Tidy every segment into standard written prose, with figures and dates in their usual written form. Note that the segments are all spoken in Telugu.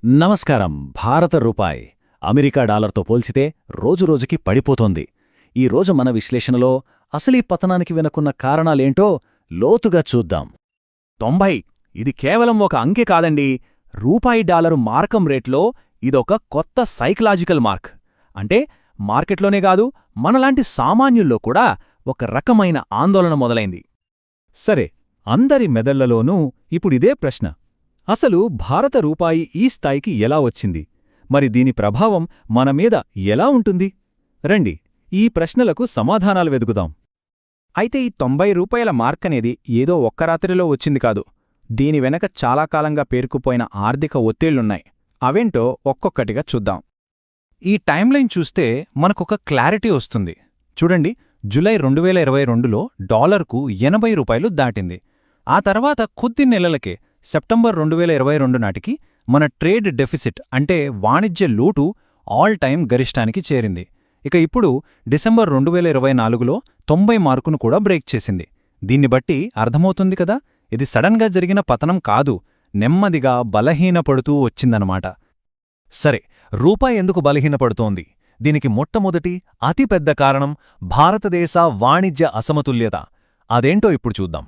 నమస్కారం. భారత రూపాయి అమెరికా డాలర్తో పోల్చితే రోజురోజుకి పడిపోతోంది. ఈరోజు మన విశ్లేషణలో అసలీ పతనానికి వెనుకున్న కారణాలేంటో లోతుగా చూద్దాం. 90 ఇది కేవలం ఒక అంకె కాదండి. రూపాయి డాలరు మార్కం రేట్లో ఇదొక కొత్త సైకలాజికల్ మార్క్. అంటే మార్కెట్లోనే కాదు, మనలాంటి సామాన్యుల్లో కూడా ఒక రకమైన ఆందోళన మొదలైంది. సరే, అందరి మెదళ్లలోనూ ఇప్పుడిదే ప్రశ్న. అసలు భారత రూపాయి ఈ స్థాయికి ఎలా వచ్చింది? మరి దీని ప్రభావం మన మీద ఎలా ఉంటుంది? రండి, ఈ ప్రశ్నలకు సమాధానాలు వెదుకుదాం. అయితే ఈ 90 రూపాయల మార్కనేది ఏదో ఒక్క రాత్రిలో వచ్చింది కాదు. దీని వెనక చాలా కాలంగా పేరుకుపోయిన ఆర్థిక ఒత్తిళ్లున్నాయి. అవేంటో ఒక్కొక్కటిగా చూద్దాం. ఈ టైమ్లైన్ చూస్తే మనకొక క్లారిటీ వస్తుంది. చూడండి, జులై 2022లో డాలర్కు 80 రూపాయలు దాటింది. ఆ తర్వాత కొద్ది నెలలకే సెప్టెంబర్ 2022 నాటికి మన ట్రేడ్ డెఫిసిట్ అంటే వాణిజ్య లోటు ఆల్ టైమ్ గరిష్టానికి చేరింది. ఇక ఇప్పుడు డిసెంబర్ 2024లో 90 మార్కును కూడా బ్రేక్ చేసింది. దీన్ని బట్టి అర్థమవుతుంది కదా, ఇది సడన్గా జరిగిన పతనం కాదు, నెమ్మదిగా బలహీనపడుతూ వచ్చిందనమాట. సరే, రూపాయి ఎందుకు బలహీనపడుతోంది? దీనికి మొట్టమొదటి అతిపెద్ద కారణం భారతదేశ వాణిజ్య అసమతుల్యత. అదేంటో ఇప్పుడు చూద్దాం.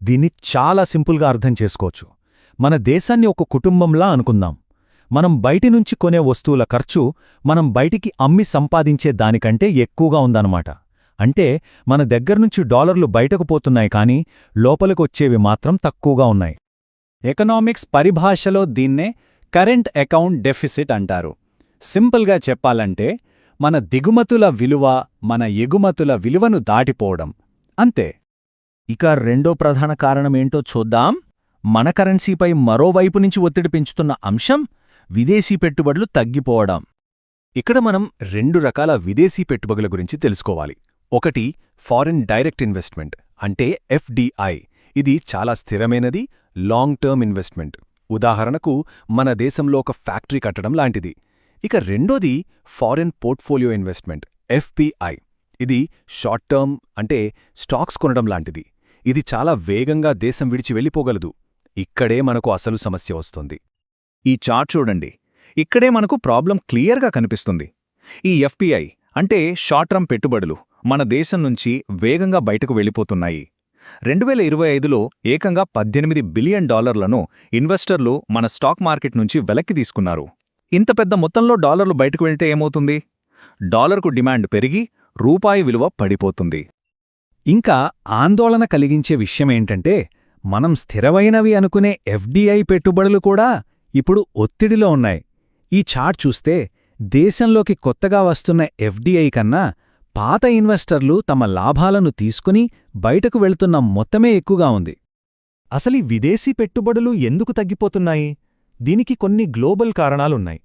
దీన్ని చాలా సింపుల్గా అర్థం చేసుకోవచ్చు. మన దేశాన్ని ఒక కుటుంబంలా అనుకుందాం. మనం బయటినుంచి కొనే వస్తువుల ఖర్చు మనం బయటికి అమ్మి సంపాదించే దానికంటే ఎక్కువగా ఉందన్నమాట. అంటే మన దగ్గర్నుంచి డాలర్లు బయటకు పోతున్నాయి, కానీ లోపలికొచ్చేవి మాత్రం తక్కువగా ఉన్నాయి. ఎకనామిక్స్ పరిభాషలో దీన్నే కరెంట్ అకౌంట్ డెఫిసిట్ అంటారు. సింపుల్గా చెప్పాలంటే మన దిగుమతుల విలువ మన ఎగుమతుల విలువను దాటిపోవడం అంతే. ఇక రెండో ప్రధాన కారణమేంటో చూద్దాం. మన కరెన్సీపై మరోవైపు నుంచి ఒత్తిడి పెంచుతున్న అంశం విదేశీ పెట్టుబడులు తగ్గిపోవడం. ఇక్కడ మనం రెండు రకాల విదేశీ పెట్టుబడుల గురించి తెలుసుకోవాలి. ఒకటి ఫారిన్ డైరెక్ట్ ఇన్వెస్ట్మెంట్ అంటే ఎఫ్డిఐ. ఇది చాలా స్థిరమైనది, లాంగ్ టర్మ్ ఇన్వెస్ట్మెంట్. ఉదాహరణకు మన దేశంలో ఒక ఫ్యాక్టరీ కట్టడం లాంటిది. ఇక రెండోది ఫారిన్ పోర్ట్ఫోలియో ఇన్వెస్ట్మెంట్ ఎఫ్పిఐ. ఇది షార్ట్ టర్మ్ అంటే స్టాక్స్ కొనడం లాంటిది. ఇది చాలా వేగంగా దేశం విడిచి వెళ్ళిపోగలదు. ఇక్కడే మనకు అసలు సమస్య వస్తుంది. ఈ చార్ట్ చూడండి, ఇక్కడే మనకు ప్రాబ్లం క్లియర్గా కనిపిస్తుంది. ఈ ఎఫ్పిఐ అంటే షార్ట్ టర్మ్ పెట్టుబడులు మన దేశం నుంచి వేగంగా బయటకు వెళ్ళిపోతున్నాయి. 2025లో ఏకంగా $18 బిలియన్ ఇన్వెస్టర్లు మన స్టాక్ మార్కెట్ నుంచి వెలక్కి తీసుకున్నారు. ఇంత పెద్ద మొత్తంలో డాలర్లు బయటకు వెళ్తే ఏమవుతుంది? డాలర్కు డిమాండ్ పెరిగి రూపాయి విలువ పడిపోతుంది. ఇంకా ఆందోళన కలిగించే విషయమేంటంటే, మనం స్థిరమైనవి అనుకునే ఎఫ్డిఐ పెట్టుబడులు కూడా ఇప్పుడు ఒత్తిడిలో ఉన్నాయి. ఈ చార్ట్ చూస్తే దేశంలోకి కొత్తగా వస్తున్న ఎఫ్డిఐ కన్నా పాత ఇన్వెస్టర్లు తమ లాభాలను తీసుకుని బయటకు వెళ్తున్న మొత్తమే ఎక్కువగా ఉంది. అసలీ విదేశీ పెట్టుబడులు ఎందుకు తగ్గిపోతున్నాయి? దీనికి కొన్ని గ్లోబల్ కారణాలున్నాయి.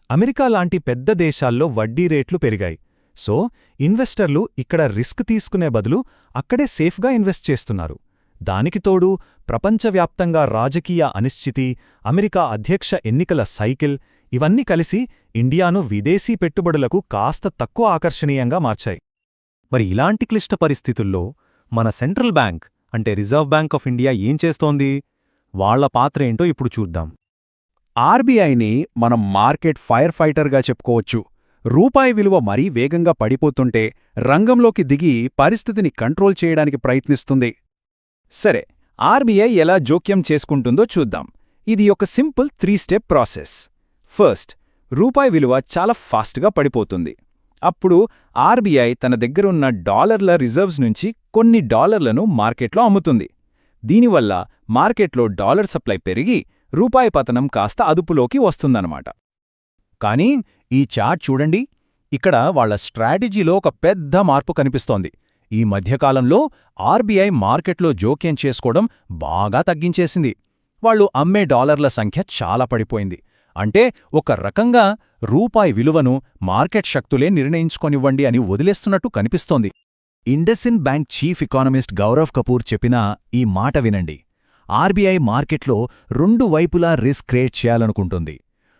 అమెరికా లాంటి పెద్ద దేశాల్లో వడ్డీ రేట్లు పెరిగాయి. సో ఇన్వెస్టర్లు ఇక్కడ రిస్క్ తీసుకునే బదులు అక్కడే సేఫ్గా ఇన్వెస్ట్ చేస్తున్నారు. దానికి తోడు ప్రపంచవ్యాప్తంగా రాజకీయ అనిశ్చితి, అమెరికా అధ్యక్ష ఎన్నికల సైకిల్ ఇవన్నీ కలిసి ఇండియాను విదేశీ పెట్టుబడులకు కాస్త తక్కువ ఆకర్షణీయంగా మార్చాయి. మరి ఇలాంటి క్లిష్ట పరిస్థితుల్లో మన సెంట్రల్ బ్యాంక్ అంటే రిజర్వ్ బ్యాంక్ ఆఫ్ ఇండియా ఏం చేస్తోంది? వాళ్ల పాత్ర ఏంటో ఇప్పుడు చూద్దాం. ఆర్బీఐని మనం మార్కెట్ ఫైర్ ఫైటర్గా చెప్పుకోవచ్చు. రూపాయి విలువ మరీ వేగంగా పడిపోతుంటే రంగంలోకి దిగి పరిస్థితిని కంట్రోల్ చేయడానికి ప్రయత్నిస్తుంది. సరే, ఆర్బీఐ ఎలా జోక్యం చేసుకుంటుందో చూద్దాం. ఇది ఒక సింపుల్ 3 స్టెప్ ప్రాసెస్. ఫస్ట్, రూపాయి విలువ చాలా ఫాస్ట్గా పడిపోతుంది. అప్పుడు ఆర్బీఐ తన దగ్గరున్న డాలర్ల రిజర్వ్స్ నుంచి కొన్ని డాలర్లను మార్కెట్లో అమ్ముతుంది. దీనివల్ల మార్కెట్లో డాలర్ సప్లై పెరిగి రూపాయి పతనం కాస్త అదుపులోకి వస్తుందన్నమాట. కానీ ఈ చార్ట్ చూడండి, ఇక్కడ వాళ్ల స్ట్రాటజీలో ఒక పెద్ద మార్పు కనిపిస్తోంది. ఈ మధ్యకాలంలో ఆర్బీఐ మార్కెట్లో జోక్యం చేసుకోవడం బాగా తగ్గించేసింది. వాళ్లు అమ్మే డాలర్ల సంఖ్య చాలా పడిపోయింది. అంటే ఒక రకంగా రూపాయి విలువను మార్కెట్ శక్తులే నిర్ణయించుకొనివ్వండి అని వదిలేస్తున్నట్టు కనిపిస్తోంది. IndusInd bank chief economist Gaurav Kapoor చెప్పిన ఈ మాట వినండి. ఆర్బీఐ మార్కెట్లో రెండు వైపులా రిస్క్ క్రియేట్ చేయాలనుకుంటుంది.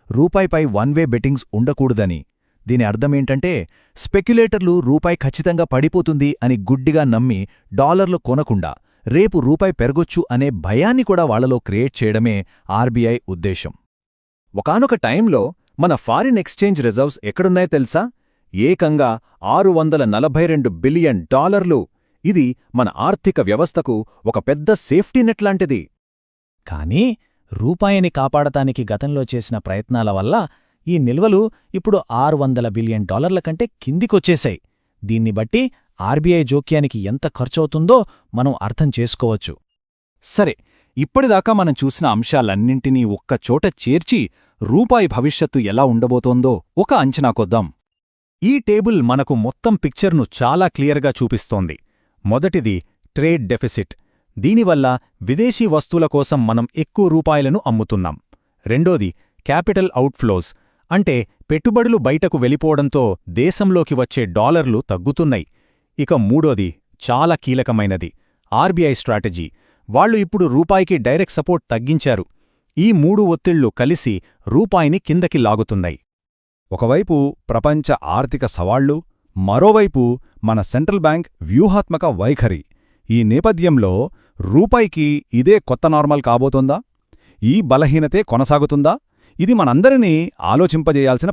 రూపాయిపై వన్-వే బెట్టింగ్స్ ఉండకూడదని. దీని అర్థమేంటంటే, స్పెక్యులేటర్లు రూపాయి ఖచ్చితంగా పడిపోతుంది అని గుడ్డిగా నమ్మి డాలర్లు కొనకుండా రేపు రూపాయి పెరగొచ్చు అనే భయాన్ని కూడా వాళ్లలో క్రియేట్ చేయడమే ఆర్బీఐ ఉద్దేశం. ఒకానొక టైంలో మన ఫారిన్ ఎక్స్చేంజ్ రిజర్వ్స్ ఎక్కడున్నాయో తెలుసా? ఏకంగా $642 బిలియన్. ఇది మన ఆర్థిక వ్యవస్థకు ఒక పెద్ద సేఫ్టీ నెట్ లాంటిది. కానీ రూపాయిని కాపాడటానికి గతంలో చేసిన ప్రయత్నాల వల్ల ఈ నిల్వలు ఇప్పుడు $600 బిలియన్ కంటే కిందికొచ్చేశాయి. దీన్ని బట్టి ఆర్బీఐ జోక్యానికి ఎంత ఖర్చవుతుందో మనం అర్థం చేసుకోవచ్చు. సరే, ఇప్పటిదాకా మనం చూసిన అంశాలన్నింటినీ ఒక్కచోట చేర్చి రూపాయి భవిష్యత్తు ఎలా ఉండబోతోందో ఒక అంచనాకొద్దాం. ఈ టేబుల్ మనకు మొత్తం పిక్చర్ను చాలా క్లియర్గా చూపిస్తోంది. మొదటిది ట్రేడ్ డెఫిసిట్. దీనివల్ల విదేశీ వస్తువుల కోసం మనం ఎక్కువ రూపాయలను అమ్ముతున్నాం. రెండోది క్యాపిటల్ అవుట్ఫ్లోస్, అంటే పెట్టుబడులు బయటకు వెళ్ళిపోవడంతో దేశంలోకి వచ్చే డాలర్లు తగ్గుతున్నాయి. ఇక మూడోది చాలా కీలకమైనది ఆర్బీఐ స్ట్రాటజీ. వాళ్లు ఇప్పుడు రూపాయికి డైరెక్ట్ సపోర్ట్ తగ్గించారు. ఈ మూడు ఒత్తిళ్లు కలిసి రూపాయిని కిందకి లాగుతున్నాయి. ఒకవైపు ప్రపంచ ఆర్థిక సవాళ్లు, మరోవైపు మన సెంట్రల్ బ్యాంక్ వ్యూహాత్మక వైఖరి. ఈ నేపథ్యంలో రూపాయికి ఇదే కొత్త నార్మల్ కాబోతోందా? ఈ బలహీనతే కొనసాగుతుందా? ఇది మనందరినీ ఆలోచింపజేయాల్సిన